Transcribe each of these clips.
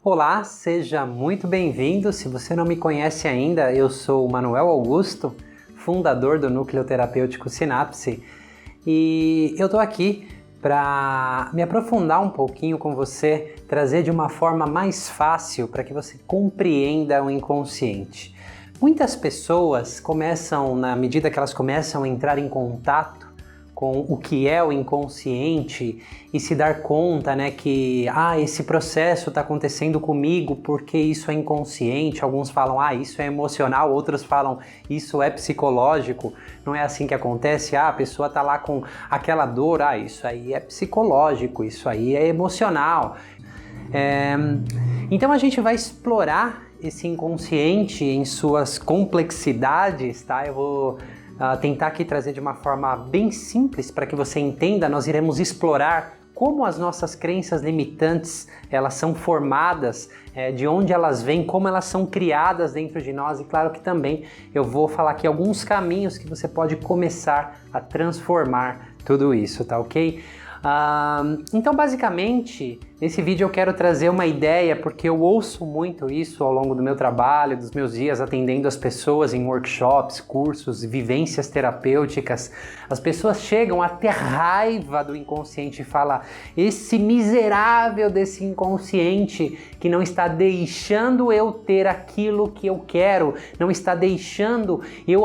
Olá, seja muito bem-vindo. Se você não me conhece ainda, eu sou o Manuel Augusto, fundador do Núcleo Terapêutico Sinapse, e eu tô aqui para me aprofundar um pouquinho com você, trazer de uma forma mais fácil para que você compreenda o inconsciente. Muitas pessoas começam, na medida que elas começam a entrar em contato com o que é o inconsciente e se dar conta, que esse processo está acontecendo comigo porque isso é inconsciente. Alguns falam, isso é emocional, outros falam, isso é psicológico. Não é assim que acontece, a pessoa está lá com aquela dor, isso aí é psicológico, isso aí é emocional. Então a gente vai explorar esse inconsciente em suas complexidades, tá? Eu vou tentar aqui trazer de uma forma bem simples para que você entenda. Nós iremos explorar como as nossas crenças limitantes elas são formadas, de onde elas vêm, como elas são criadas dentro de nós, e claro que também eu vou falar aqui alguns caminhos que você pode começar a transformar tudo isso, tá ok? Então basicamente nesse vídeo eu quero trazer uma ideia, porque eu ouço muito isso ao longo do meu trabalho, dos meus dias atendendo as pessoas em workshops, cursos, vivências terapêuticas. As pessoas chegam a ter raiva do inconsciente e falam, esse miserável desse inconsciente que não está deixando eu ter aquilo que eu quero, não está deixando eu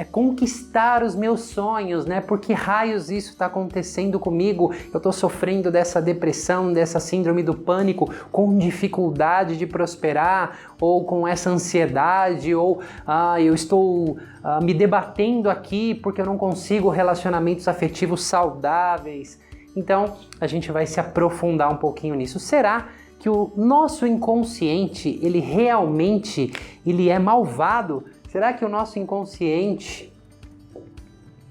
conquistar os meus sonhos, Por que raios isso está acontecendo comigo? Eu estou sofrendo dessa depressão, dessa síndrome do pânico, com dificuldade de prosperar, ou com essa ansiedade, ou eu estou me debatendo aqui porque eu não consigo relacionamentos afetivos saudáveis. Então a gente vai se aprofundar um pouquinho nisso. Será que o nosso inconsciente, ele realmente é malvado? Será que o nosso inconsciente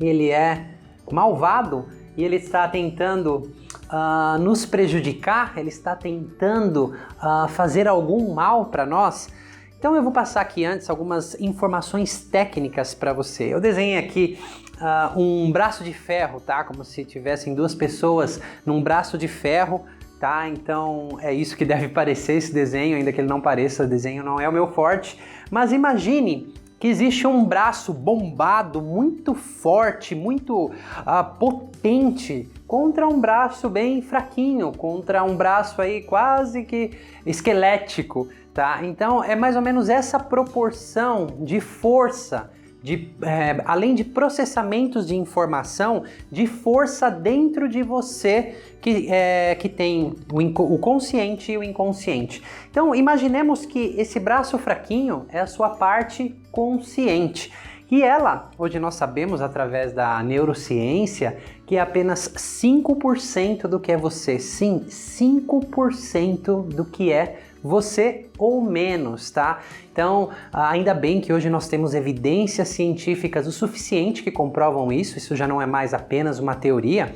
ele é malvado e ele está tentando nos prejudicar? Ele está tentando fazer algum mal para nós? Então eu vou passar aqui antes algumas informações técnicas para você. Eu desenhei aqui um braço de ferro, tá? Como se tivessem duas pessoas num braço de ferro, tá? Então é isso que deve parecer esse desenho, ainda que ele não pareça, o desenho não é o meu forte. Mas imagine que existe um braço bombado, muito forte, muito potente, contra um braço bem fraquinho, contra um braço aí quase que esquelético, tá? Então é mais ou menos essa proporção de força, além de processamentos de informação, de força dentro de você que tem o consciente e o inconsciente. Então imaginemos que esse braço fraquinho é a sua parte consciente. E ela, hoje nós sabemos através da neurociência, que é apenas 5% do que é você. Sim, 5% do que é você ou menos, tá? Então, ainda bem que hoje nós temos evidências científicas o suficiente que comprovam isso já não é mais apenas uma teoria.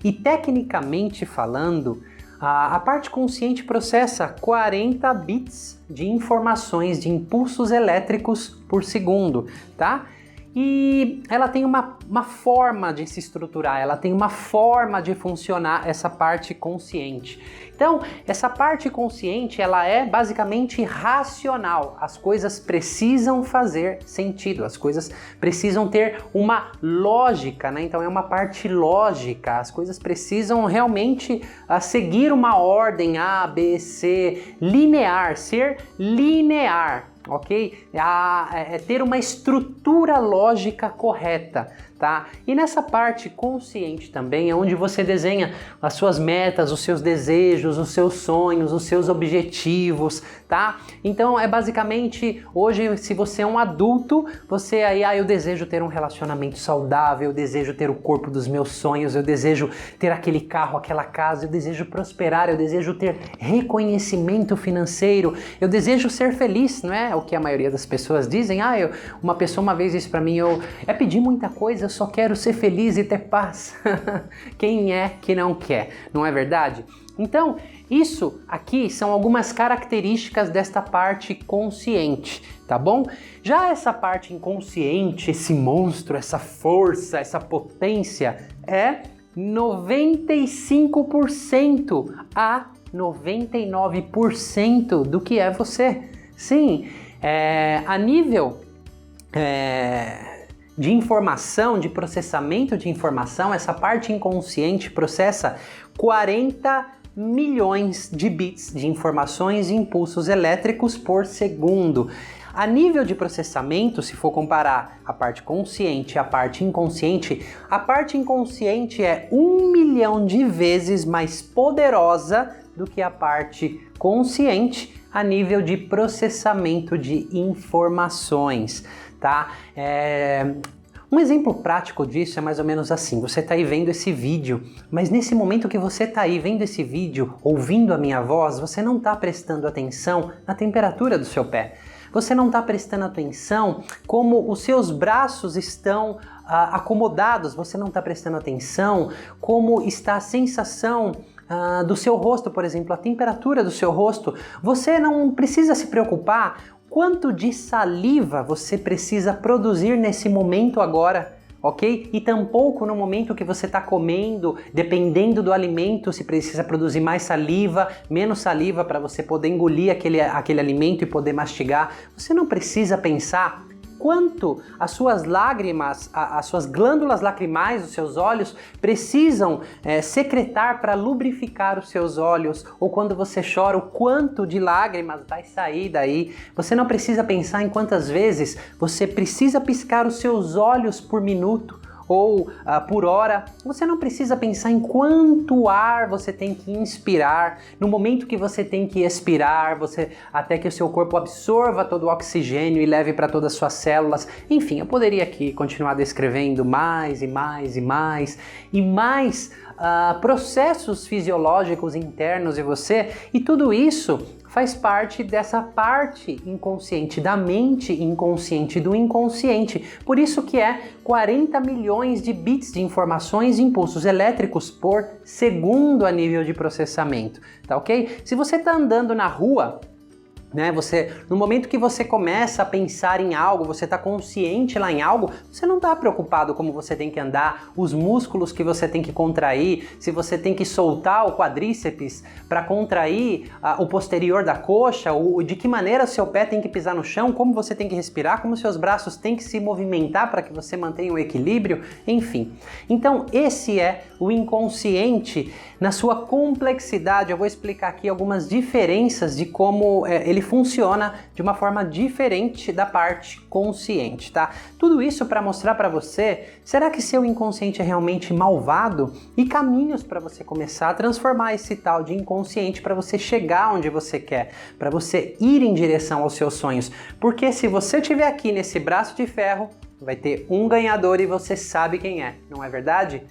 E tecnicamente falando, a parte consciente processa 40 bits de informações, de impulsos elétricos por segundo, tá? E ela tem uma forma de se estruturar, ela tem uma forma de funcionar, essa parte consciente. Então, essa parte consciente, ela é basicamente racional. As coisas precisam fazer sentido, as coisas precisam ter uma lógica, Então é uma parte lógica, as coisas precisam realmente seguir uma ordem A, B, C, linear, ser linear. Ok? Ter uma estrutura lógica correta, tá? E nessa parte consciente também é onde você desenha as suas metas, os seus desejos, os seus sonhos, os seus objetivos, tá? Então é basicamente, hoje se você é um adulto, você aí, eu desejo ter um relacionamento saudável, eu desejo ter o corpo dos meus sonhos, eu desejo ter aquele carro, aquela casa, eu desejo prosperar, eu desejo ter reconhecimento financeiro, eu desejo ser feliz, não é? O que a maioria das pessoas dizem, uma pessoa uma vez disse pra mim, é pedir muita coisa, eu só quero ser feliz e ter paz. Quem é que não quer, não é verdade? Então, isso aqui são algumas características desta parte consciente, tá bom? Já essa parte inconsciente, esse monstro, essa força, essa potência, é 95% a 99% do que é você. Sim, a nível de informação, de processamento de informação, essa parte inconsciente processa 40 milhões de bits de informações e impulsos elétricos por segundo. A nível de processamento, se for comparar a parte consciente e a parte inconsciente é 1 milhão de vezes mais poderosa do que a parte consciente a nível de processamento de informações, tá? Um exemplo prático disso é mais ou menos assim, você está aí vendo esse vídeo, mas nesse momento que você está aí vendo esse vídeo, ouvindo a minha voz, você não está prestando atenção na temperatura do seu pé. Você não está prestando atenção como os seus braços estão acomodados, você não está prestando atenção como está a sensação do seu rosto, por exemplo, a temperatura do seu rosto. Você não precisa se preocupar quanto de saliva você precisa produzir nesse momento agora, ok? E tampouco no momento que você está comendo, dependendo do alimento, se precisa produzir mais saliva, menos saliva para você poder engolir aquele alimento e poder mastigar. Você não precisa pensar quanto as suas lágrimas, as suas glândulas lacrimais, os seus olhos, precisam secretar para lubrificar os seus olhos, ou quando você chora, o quanto de lágrimas vai sair daí. Você não precisa pensar em quantas vezes você precisa piscar os seus olhos por minuto, ou por hora. Você não precisa pensar em quanto ar você tem que inspirar, no momento que você tem que expirar, até que o seu corpo absorva todo o oxigênio e leve para todas as suas células. Enfim, eu poderia aqui continuar descrevendo mais e mais e mais e mais processos fisiológicos internos em você, e tudo isso faz parte dessa parte inconsciente, da mente inconsciente, do inconsciente. Por isso que é 40 milhões de bits de informações e impulsos elétricos por segundo a nível de processamento, tá ok? Se você está andando na rua, né, no momento que você começa a pensar em algo, você está consciente lá em algo, você não está preocupado como você tem que andar, os músculos que você tem que contrair, se você tem que soltar o quadríceps para contrair o posterior da coxa, ou de que maneira seu pé tem que pisar no chão, como você tem que respirar, como seus braços têm que se movimentar para que você mantenha o equilíbrio, enfim. Então esse é o inconsciente na sua complexidade. Eu vou explicar aqui algumas diferenças de como ele funciona de uma forma diferente da parte consciente, tá? Tudo isso para mostrar para você, será que seu inconsciente é realmente malvado? E caminhos para você começar a transformar esse tal de inconsciente para você chegar onde você quer, para você ir em direção aos seus sonhos. Porque se você estiver aqui nesse braço de ferro, vai ter um ganhador e você sabe quem é, não é verdade?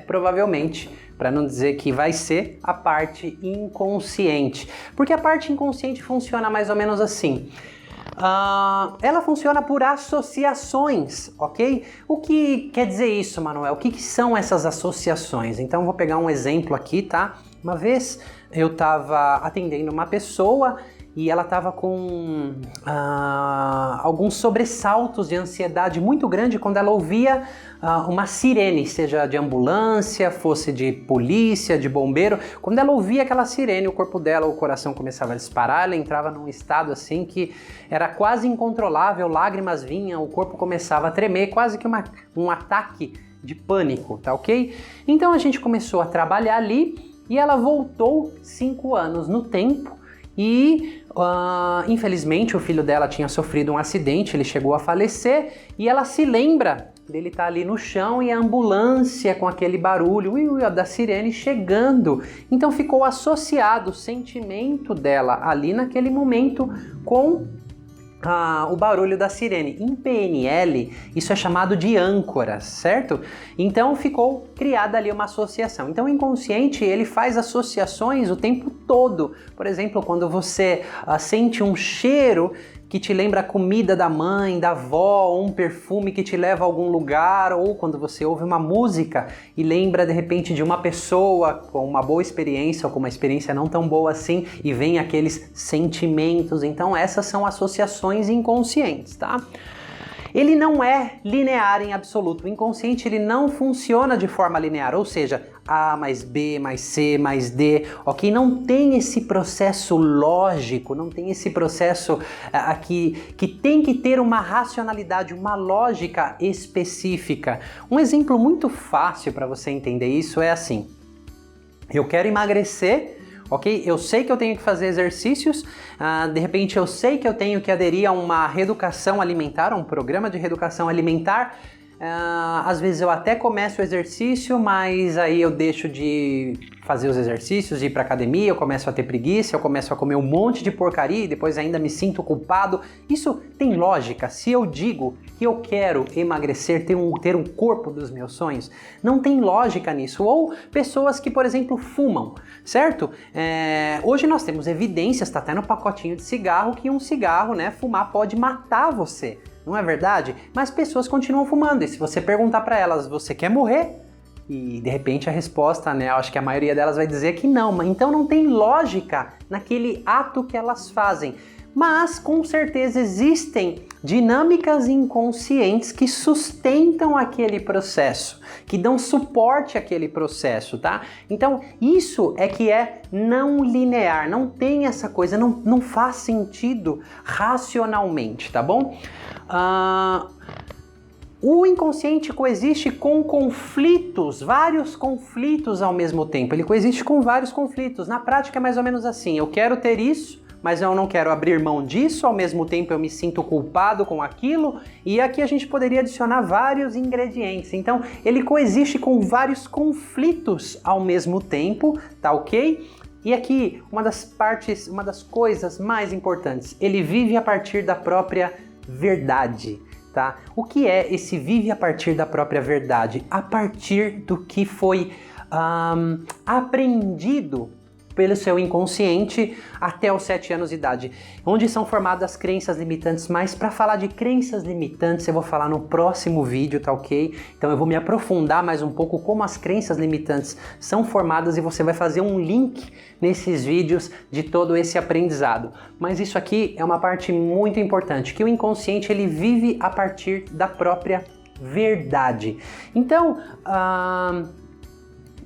Provavelmente, para não dizer que vai ser a parte inconsciente. Porque a parte inconsciente funciona mais ou menos assim. Ela funciona por associações, ok? O que quer dizer isso, Manuel? O que são essas associações? Então, vou pegar um exemplo aqui, tá? Uma vez eu estava atendendo uma pessoa e ela estava com alguns sobressaltos de ansiedade muito grande quando ela ouvia uma sirene, seja de ambulância, fosse de polícia, de bombeiro. Quando ela ouvia aquela sirene, o corpo dela, o coração começava a disparar, ela entrava num estado assim que era quase incontrolável, lágrimas vinham, o corpo começava a tremer, quase que um ataque de pânico, tá ok? Então a gente começou a trabalhar ali e ela voltou 5 anos no tempo. E infelizmente o filho dela tinha sofrido um acidente, ele chegou a falecer e ela se lembra dele estar ali no chão e a ambulância com aquele barulho da sirene chegando. Então ficou associado o sentimento dela ali naquele momento com o barulho da sirene. Em PNL, isso é chamado de âncoras, certo? Então ficou criada ali uma associação. Então o inconsciente, ele faz associações o tempo todo. Por exemplo, quando você sente um cheiro que te lembra a comida da mãe, da avó, ou um perfume que te leva a algum lugar, ou quando você ouve uma música e lembra de repente de uma pessoa com uma boa experiência ou com uma experiência não tão boa assim e vem aqueles sentimentos. Então essas são associações inconscientes, tá? Ele não é linear em absoluto. O inconsciente ele não funciona de forma linear, ou seja, A mais B mais C mais D, ok? Não tem esse processo lógico, não tem esse processo aqui que tem que ter uma racionalidade, uma lógica específica. Um exemplo muito fácil para você entender isso é assim: eu quero emagrecer, ok? Eu sei que eu tenho que fazer exercícios, de repente eu sei que eu tenho que aderir a uma reeducação alimentar, a um programa de reeducação alimentar. Às vezes eu até começo o exercício, mas aí eu deixo de fazer os exercícios, de ir para academia, eu começo a ter preguiça, eu começo a comer um monte de porcaria e depois ainda me sinto culpado. Isso tem lógica? Se eu digo que eu quero emagrecer, ter um corpo dos meus sonhos, não tem lógica nisso. Ou pessoas que, por exemplo, fumam, certo? Hoje nós temos evidências, está até no pacotinho de cigarro, que um cigarro, né, fumar pode matar você. Não é verdade? Mas pessoas continuam fumando. E se você perguntar para elas, você quer morrer? E de repente a resposta, né, eu acho que a maioria delas vai dizer que não. Então não tem lógica naquele ato que elas fazem. Mas com certeza existem dinâmicas inconscientes que sustentam aquele processo, que dão suporte àquele processo, tá? Então isso é que é não linear, não tem essa coisa, não faz sentido racionalmente, tá bom? O inconsciente coexiste com conflitos, vários conflitos ao mesmo tempo. Ele coexiste com vários conflitos. Na prática é mais ou menos assim: eu quero ter isso, mas eu não quero abrir mão disso, ao mesmo tempo eu me sinto culpado com aquilo, e aqui a gente poderia adicionar vários ingredientes. Então ele coexiste com vários conflitos ao mesmo tempo, tá ok? E aqui uma das coisas mais importantes: ele vive a partir da própria verdade, tá? O que é esse vive a partir da própria verdade? A partir do que foi aprendido pelo seu inconsciente até os 7 anos de idade, onde são formadas crenças limitantes. Mas para falar de crenças limitantes eu vou falar no próximo vídeo, tá ok? Então eu vou me aprofundar mais um pouco como as crenças limitantes são formadas e você vai fazer um link nesses vídeos de todo esse aprendizado. Mas isso aqui é uma parte muito importante, que o inconsciente ele vive a partir da própria verdade. Então,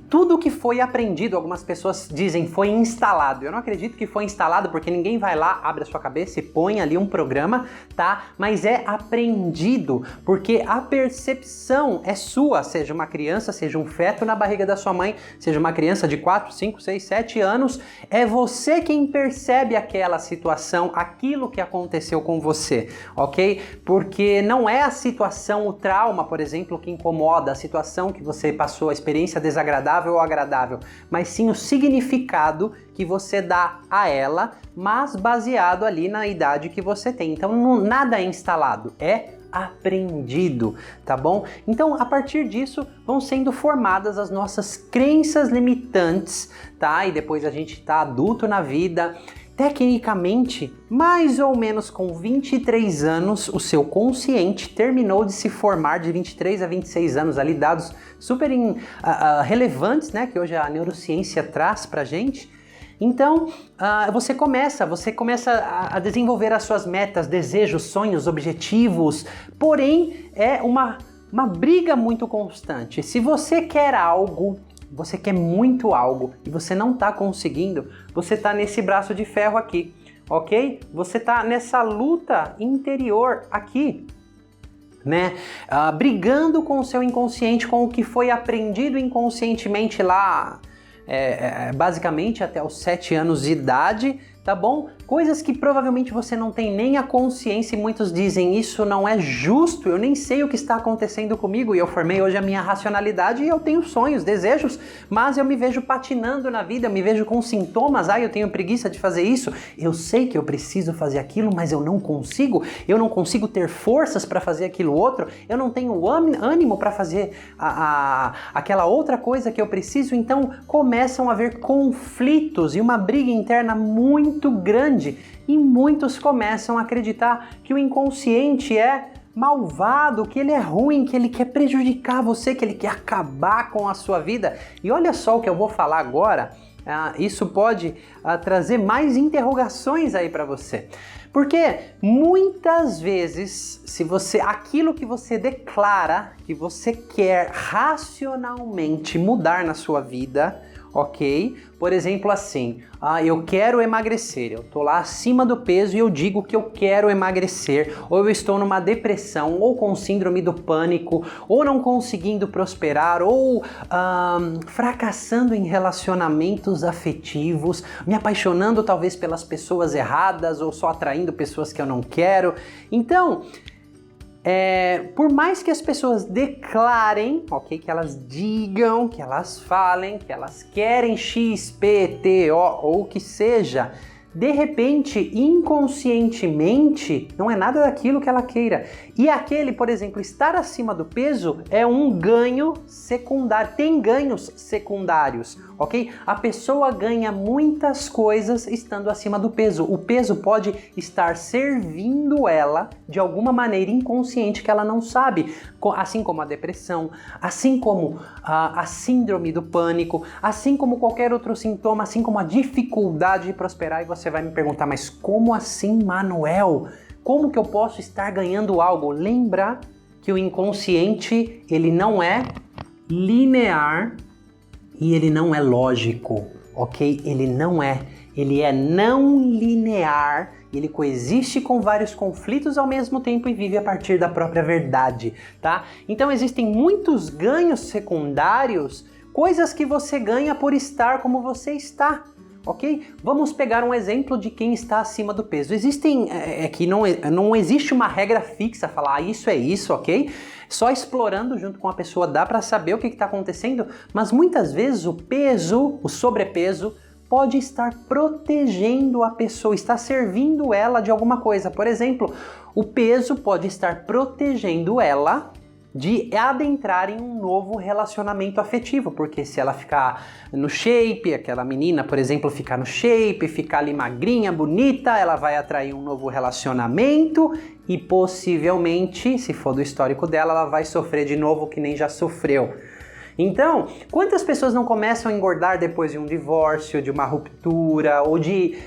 tudo que foi aprendido, algumas pessoas dizem foi instalado. Eu não acredito que foi instalado, porque ninguém vai lá, abre a sua cabeça e põe ali um programa, tá? Mas é aprendido, porque a percepção é sua, seja uma criança, seja um feto na barriga da sua mãe, seja uma criança de 4, 5, 6, 7 anos, é você quem percebe aquela situação, aquilo que aconteceu com você, ok? Porque não é a situação, o trauma, por exemplo, que incomoda, a situação que você passou, a experiência desagradável ou agradável, mas sim o significado que você dá a ela, mas baseado ali na idade que você tem. Então nada é instalado, é aprendido, tá bom? Então a partir disso vão sendo formadas as nossas crenças limitantes, tá? E depois a gente tá adulto na vida. Tecnicamente, mais ou menos com 23 anos, o seu consciente terminou de se formar, de 23 a 26 anos, ali dados super relevantes, né, que hoje a neurociência traz pra gente. Então, você começa a desenvolver as suas metas, desejos, sonhos, objetivos, porém é uma briga muito constante. Se você quer algo, você quer muito algo e você não está conseguindo, você está nesse braço de ferro aqui, ok? Você está nessa luta interior aqui, né? Brigando com o seu inconsciente, com o que foi aprendido inconscientemente lá, basicamente até os 7 anos de idade, tá bom? Coisas que provavelmente você não tem nem a consciência e muitos dizem isso não é justo, eu nem sei o que está acontecendo comigo e eu formei hoje a minha racionalidade e eu tenho sonhos, desejos, mas eu me vejo patinando na vida, eu me vejo com sintomas, eu tenho preguiça de fazer isso, eu sei que eu preciso fazer aquilo, mas eu não consigo ter forças para fazer aquilo outro, eu não tenho ânimo para fazer aquela outra coisa que eu preciso, então começam a haver conflitos e uma briga interna muito grande. E muitos começam a acreditar que o inconsciente é malvado, que ele é ruim, que ele quer prejudicar você, que ele quer acabar com a sua vida. E olha só o que eu vou falar agora, isso pode trazer mais interrogações aí para você. Porque muitas vezes, aquilo que você declara que você quer racionalmente mudar na sua vida, ok? Por exemplo, assim, eu quero emagrecer, eu tô lá acima do peso e eu digo que eu quero emagrecer, ou eu estou numa depressão, ou com síndrome do pânico, ou não conseguindo prosperar, ou fracassando em relacionamentos afetivos, me apaixonando talvez pelas pessoas erradas, ou só atraindo pessoas que eu não quero. Então, por mais que as pessoas declarem, ok, que elas digam, que elas falem, que elas querem X, P, T, O ou o que seja, de repente, inconscientemente, não é nada daquilo que ela queira. E aquele, por exemplo, estar acima do peso é um ganho secundário, tem ganhos secundários, ok? A pessoa ganha muitas coisas estando acima do peso. O peso pode estar servindo ela de alguma maneira inconsciente que ela não sabe, assim como a depressão, assim como a síndrome do pânico, assim como qualquer outro sintoma, assim como a dificuldade de prosperar. E você vai me perguntar, mas como assim, Manuel? Como que eu posso estar ganhando algo? Lembra que o inconsciente, ele não é linear e ele não é lógico, ok? Ele é não linear, ele coexiste com vários conflitos ao mesmo tempo e vive a partir da própria verdade, tá? Então existem muitos ganhos secundários, coisas que você ganha por estar como você está. Ok? Vamos pegar um exemplo de quem está acima do peso. Não existe uma regra fixa, falar isso é isso, ok? Só explorando junto com a pessoa dá para saber o que está acontecendo, mas muitas vezes o sobrepeso, pode estar protegendo a pessoa, está servindo ela de alguma coisa. Por exemplo, o peso pode estar protegendo ela de adentrar em um novo relacionamento afetivo, porque se ela ficar no shape, aquela menina, por exemplo, ficar no shape, ficar ali magrinha, bonita, ela vai atrair um novo relacionamento e possivelmente, se for do histórico dela, ela vai sofrer de novo que nem já sofreu. Então, quantas pessoas não começam a engordar depois de um divórcio, de uma ruptura ou de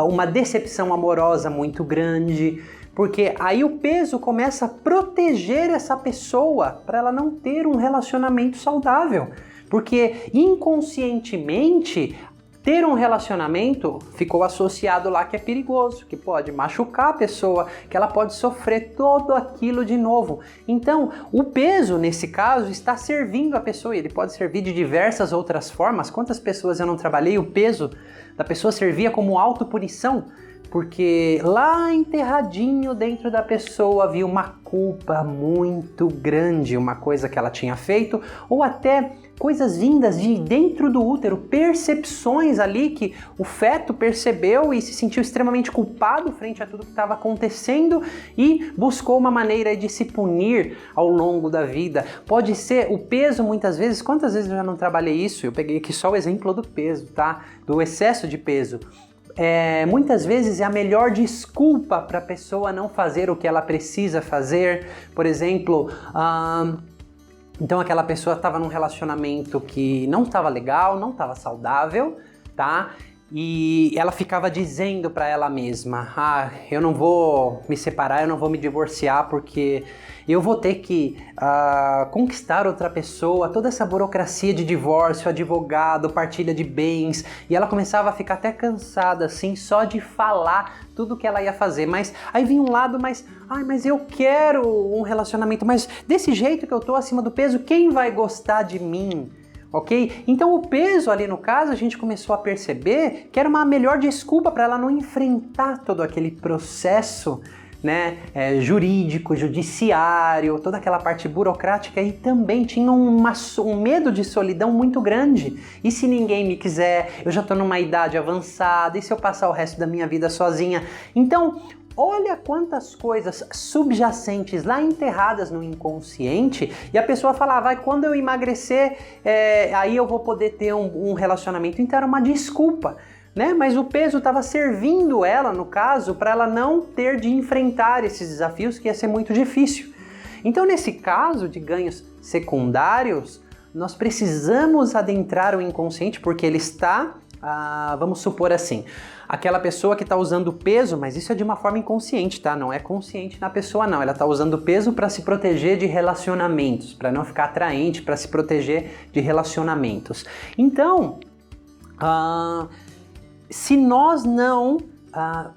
uma decepção amorosa muito grande? Porque aí o peso começa a proteger essa pessoa para ela não ter um relacionamento saudável. Porque inconscientemente, ter um relacionamento ficou associado lá que é perigoso, que pode machucar a pessoa, que ela pode sofrer tudo aquilo de novo. Então, o peso, nesse caso, está servindo a pessoa e ele pode servir de diversas outras formas. Quantas pessoas eu não trabalhei, o peso da pessoa servia como autopunição, porque lá enterradinho dentro da pessoa havia uma culpa muito grande, uma coisa que ela tinha feito, ou até coisas vindas de dentro do útero, percepções ali que o feto percebeu e se sentiu extremamente culpado frente a tudo que estava acontecendo e buscou uma maneira de se punir ao longo da vida. Pode ser o peso muitas vezes, quantas vezes eu já não trabalhei isso? Eu peguei aqui só o exemplo do peso, tá? Do excesso de peso. Muitas vezes é a melhor desculpa para a pessoa não fazer o que ela precisa fazer. Por exemplo, então aquela pessoa estava num relacionamento que não estava legal, não estava saudável, tá? E ela ficava dizendo para ela mesma, eu não vou me separar, eu não vou me divorciar porque eu vou ter que conquistar outra pessoa, toda essa burocracia de divórcio, advogado, partilha de bens, e ela começava a ficar até cansada, assim, só de falar tudo que ela ia fazer, mas aí vinha um lado, mas eu quero um relacionamento, mas desse jeito que eu tô acima do peso, quem vai gostar de mim? Ok? Então o peso ali no caso, a gente começou a perceber que era uma melhor desculpa para ela não enfrentar todo aquele processo, né, jurídico, judiciário, toda aquela parte burocrática, e também tinha um medo de solidão muito grande. E se ninguém me quiser, eu já estou numa idade avançada, e se eu passar o resto da minha vida sozinha? Então, olha quantas coisas subjacentes lá enterradas no inconsciente, e a pessoa falava, quando eu emagrecer, aí eu vou poder ter um relacionamento. Então era uma desculpa, né? Mas o peso estava servindo ela, no caso, para ela não ter de enfrentar esses desafios, que ia ser muito difícil. Então, nesse caso de ganhos secundários, nós precisamos adentrar o inconsciente, porque ele está vamos supor assim, aquela pessoa que está usando peso, mas isso é de uma forma inconsciente, tá? Não é consciente na pessoa, não. Ela está usando peso para se proteger de relacionamentos, para não ficar atraente, para se proteger de relacionamentos. Então, se nós não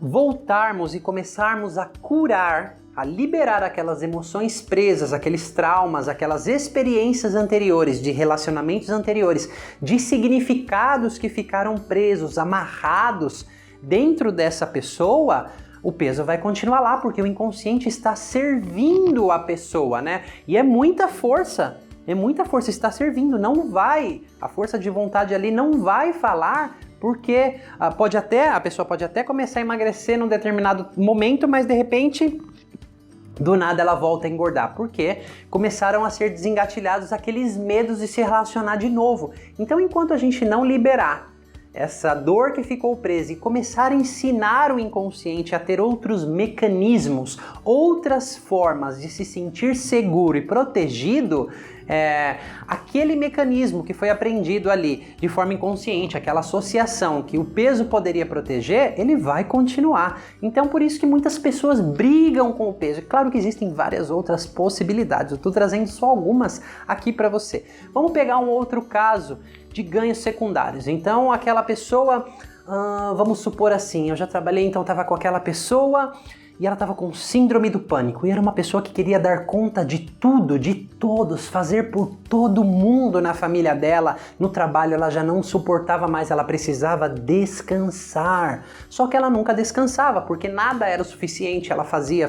voltarmos e começarmos a curar, a liberar aquelas emoções presas, aqueles traumas, aquelas experiências anteriores, de relacionamentos anteriores, de significados que ficaram presos, amarrados dentro dessa pessoa, o peso vai continuar lá, porque o inconsciente está servindo a pessoa, né? E é muita força, está servindo, não vai, a força de vontade ali não vai falar, porque a pessoa pode até começar a emagrecer num determinado momento, mas de repente, do nada ela volta a engordar, porque começaram a ser desengatilhados aqueles medos de se relacionar de novo. Então, enquanto a gente não liberar essa dor que ficou presa e começar a ensinar o inconsciente a ter outros mecanismos, outras formas de se sentir seguro e protegido, aquele mecanismo que foi aprendido ali de forma inconsciente, aquela associação que o peso poderia proteger, ele vai continuar. Então, por isso que muitas pessoas brigam com o peso. Claro que existem várias outras possibilidades, eu estou trazendo só algumas aqui para você. Vamos pegar um outro caso de ganhos secundários. Então, aquela pessoa, vamos supor assim, eu já trabalhei, então estava com aquela pessoa e ela estava com síndrome do pânico, e era uma pessoa que queria dar conta de tudo, de todos, fazer por todo mundo na família dela, no trabalho ela já não suportava mais, ela precisava descansar, só que ela nunca descansava, porque nada era o suficiente, ela fazia,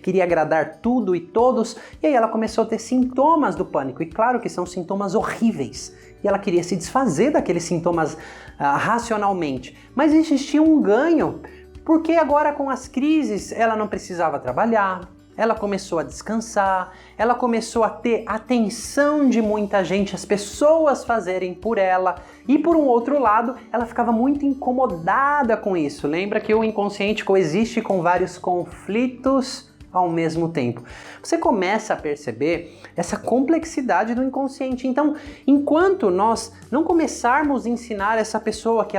queria agradar tudo e todos, e aí ela começou a ter sintomas do pânico, e claro que são sintomas horríveis, e ela queria se desfazer daqueles sintomas racionalmente, mas existia um ganho, porque agora com as crises ela não precisava trabalhar, ela começou a descansar, ela começou a ter atenção de muita gente, as pessoas fazerem por ela, e por um outro lado, ela ficava muito incomodada com isso. Lembra que o inconsciente coexiste com vários conflitos ao mesmo tempo. Você começa a perceber essa complexidade do inconsciente. Então, enquanto nós não começarmos a ensinar essa pessoa que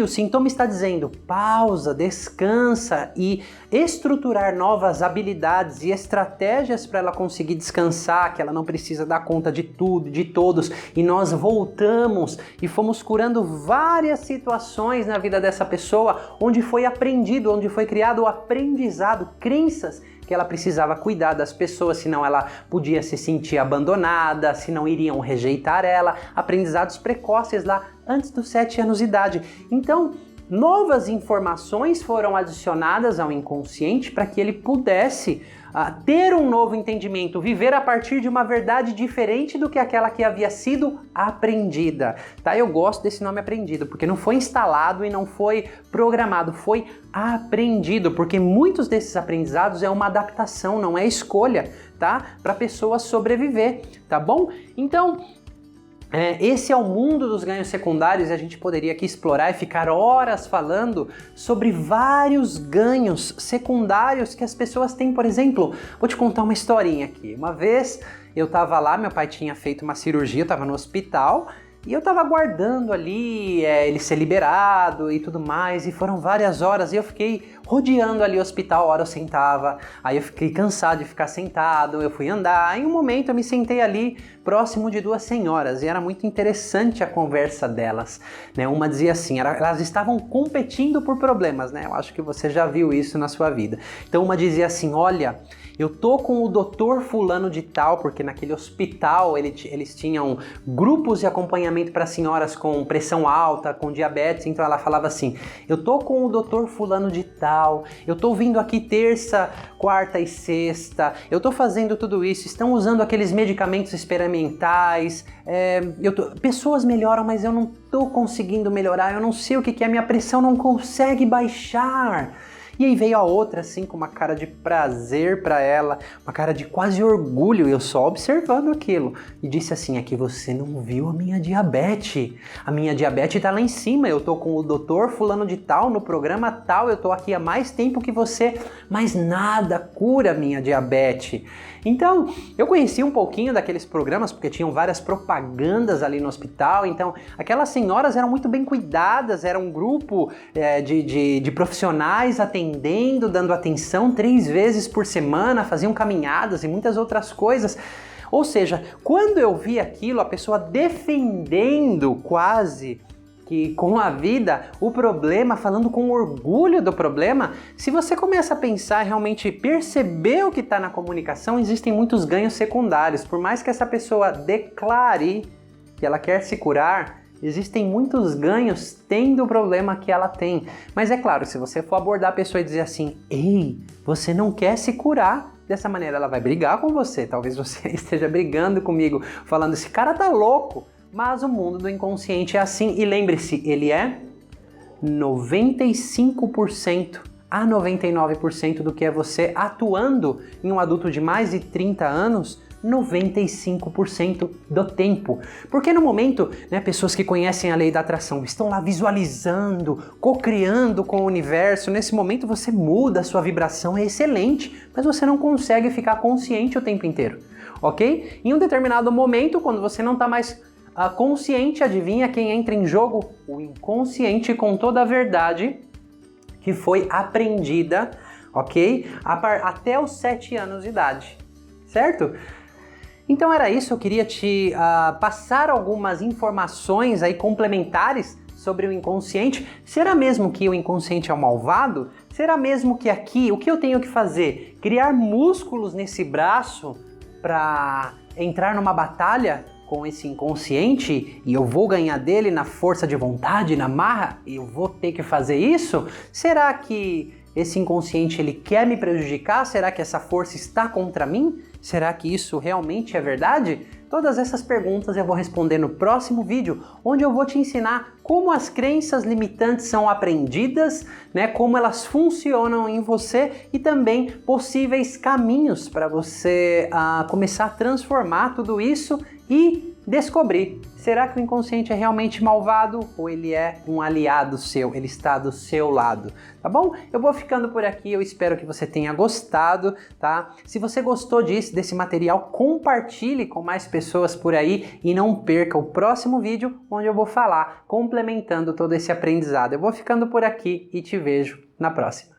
o sintoma está dizendo, pausa, descansa, e estruturar novas habilidades e estratégias para ela conseguir descansar, que ela não precisa dar conta de tudo, de todos, e nós voltamos e fomos curando várias situações na vida dessa pessoa, onde foi aprendido, onde foi criado o aprendizado, crenças que ela precisava cuidar das pessoas, senão ela podia se sentir abandonada, senão iriam rejeitar ela, aprendizados precoces lá antes dos 7 anos de idade. Então, novas informações foram adicionadas ao inconsciente para que ele pudesse ter um novo entendimento, viver a partir de uma verdade diferente do que aquela que havia sido aprendida. Tá? Eu gosto desse nome aprendido, porque não foi instalado e não foi programado, foi aprendido, porque muitos desses aprendizados é uma adaptação, não é escolha, tá? Para a pessoa sobreviver, tá bom? Então, esse é o mundo dos ganhos secundários, e a gente poderia aqui explorar e ficar horas falando sobre vários ganhos secundários que as pessoas têm. Por exemplo, vou te contar uma historinha aqui. Uma vez eu estava lá, meu pai tinha feito uma cirurgia, eu estava no hospital, e eu estava aguardando ali ele ser liberado e tudo mais, e foram várias horas, e eu fiquei rodeando ali o hospital, a hora eu sentava, aí eu fiquei cansado de ficar sentado, eu fui andar, em um momento eu me sentei ali próximo de 2 senhoras, e era muito interessante a conversa delas, né? Uma dizia assim, elas estavam competindo por problemas, né? Eu acho que você já viu isso na sua vida. Então uma dizia assim, olha, eu tô com o doutor fulano de tal, porque naquele hospital eles tinham grupos de acompanhamento para senhoras com pressão alta, com diabetes, então ela falava assim, eu tô com o doutor fulano de tal, eu tô vindo aqui terça, quarta e sexta, eu tô fazendo tudo isso, estão usando aqueles medicamentos experimentais, pessoas melhoram, mas eu não tô conseguindo melhorar, eu não sei o que é, minha pressão não consegue baixar. E aí veio a outra assim com uma cara de prazer para ela, uma cara de quase orgulho, e eu só observando aquilo. E disse assim: é que você não viu a minha diabetes. A minha diabetes tá lá em cima, eu tô com o doutor fulano de tal, no programa tal, eu tô aqui há mais tempo que você, mas nada cura a minha diabetes. Então, eu conheci um pouquinho daqueles programas, porque tinham várias propagandas ali no hospital, então aquelas senhoras eram muito bem cuidadas, era um grupo de profissionais atendendo, dando atenção 3 vezes por semana, faziam caminhadas e muitas outras coisas. Ou seja, quando eu vi aquilo, a pessoa defendendo quase que com a vida, o problema, falando com orgulho do problema, se você começa a pensar, realmente perceber o que está na comunicação, existem muitos ganhos secundários. Por mais que essa pessoa declare que ela quer se curar, existem muitos ganhos tendo o problema que ela tem. Mas é claro, se você for abordar a pessoa e dizer assim: ei, você não quer se curar, dessa maneira ela vai brigar com você. Talvez você esteja brigando comigo, falando: esse cara tá louco. Mas o mundo do inconsciente é assim, e lembre-se, ele é 95% a 99% do que é você atuando em um adulto de mais de 30 anos, 95% do tempo. Porque no momento, pessoas que conhecem a lei da atração estão lá visualizando, co-criando com o universo. Nesse momento você muda, a sua vibração é excelente, mas você não consegue ficar consciente o tempo inteiro, ok? Em um determinado momento, quando você não está mais consciente, adivinha quem entra em jogo? O inconsciente, com toda a verdade que foi aprendida, ok? Até os 7 anos de idade, certo? Então era isso, eu queria te passar algumas informações aí complementares sobre o inconsciente. Será mesmo que o inconsciente é um malvado? Será mesmo que aqui, o que eu tenho que fazer? Criar músculos nesse braço para entrar numa batalha com esse inconsciente e eu vou ganhar dele na força de vontade, na marra? Eu vou ter que fazer isso? Será que esse inconsciente ele quer me prejudicar? Será que essa força está contra mim? Será que isso realmente é verdade? Todas essas perguntas eu vou responder no próximo vídeo, onde eu vou te ensinar como as crenças limitantes são aprendidas, como elas funcionam em você e também possíveis caminhos para você começar a transformar tudo isso e descobrir, será que o inconsciente é realmente malvado ou ele é um aliado seu, ele está do seu lado, tá bom? Eu vou ficando por aqui, eu espero que você tenha gostado, tá? Se você gostou desse material, compartilhe com mais pessoas por aí e não perca o próximo vídeo, onde eu vou falar, complementando todo esse aprendizado. Eu vou ficando por aqui e te vejo na próxima.